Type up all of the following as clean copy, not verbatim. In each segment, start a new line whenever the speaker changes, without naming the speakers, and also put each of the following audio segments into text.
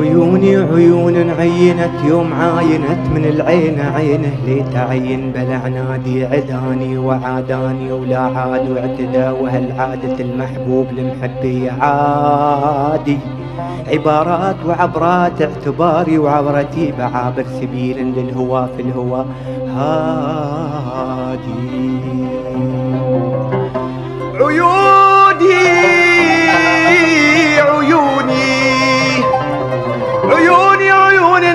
عيوني عيون عينت يوم عاينت من العين عينه ليت عين بلا عنادي عداني وعاداني ولا عاد واعتدى وهالعادة المحبوب لمحبي عادي عبارات وعبرات اعتباري وعبرتي بعابر سبيل للهوى في الهوى هادي عيوني عيون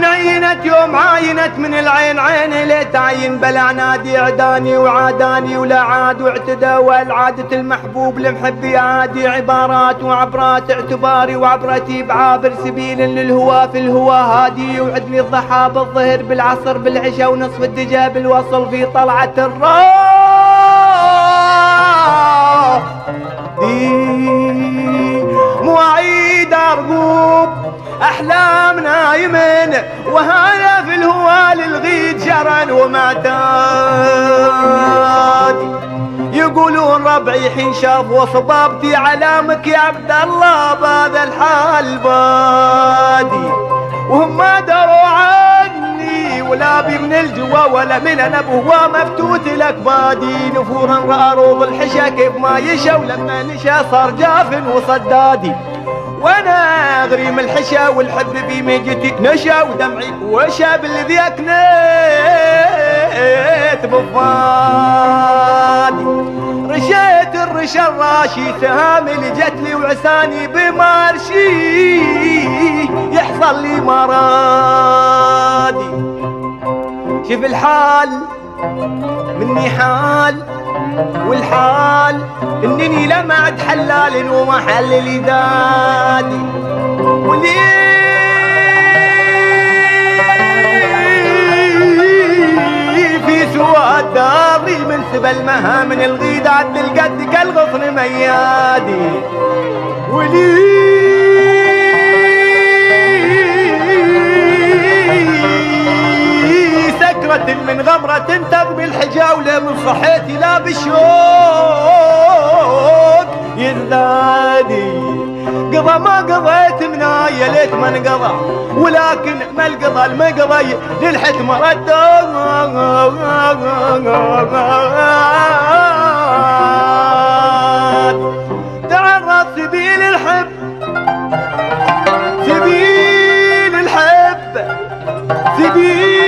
عينت يوم عاينت من العين عيني ليت عين بلا عنادي عداني وعاداني ولا عاد واعتدى والعادة المحبوب لمحبي عادي عبارات وعبرات اعتباري وعبرتي بعابر سبيل للهوى في الهوى هادي يوعدني الضحى بالظهر بالعصر بالعشاء ونصف الدجا بالوصل في طلعة الراح مواعيد أرقوب أحلام نايمين وهذا في الهوى للغيد جرن ومعتاد يقولون ربعي حين شاف وصبابتي علامك يا عبد الله بهذا الحال بادي وهم ما دروا عني ولا بي من الجوا ولا من انا بهوا مفتوت لك بادي نفورا رأى روض الحشا كيف ما يشا ولما نشا صار جاف وصدادي وانا غريم الحشا والحب في ميجتي نشا ودمعي وشا بالذي اكنيت بفادي رشيت الرشا الراشي سهامي اللي جتلي وعساني بمارشي يحصل لي مرادي شوف الحال مني حال والحال انني لمعت حلال ومحلل دادي ولي في سواد داري المنسب المها من الغيد عد القد كالغصن ميادي ولي سكرة من غمرة تغبي الحجاولة من صحيتي لا بشوق يزدادي قضى ما قضيت منايا ليت ما انقضى ولكن ما القضى المقضي للحتم رده تعرض سبيل الحب سبيل الحب سبيل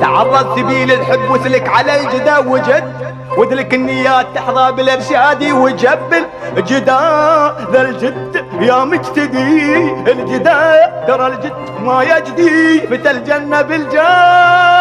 تعرض سبيل الحب وسلك على الجدا وجد وذلك النيات تحظى بالارشادي وجبل جدا ذا الجد يا مجتدي الجدا ترى الجد ما يجدي متى الجنة بالجاد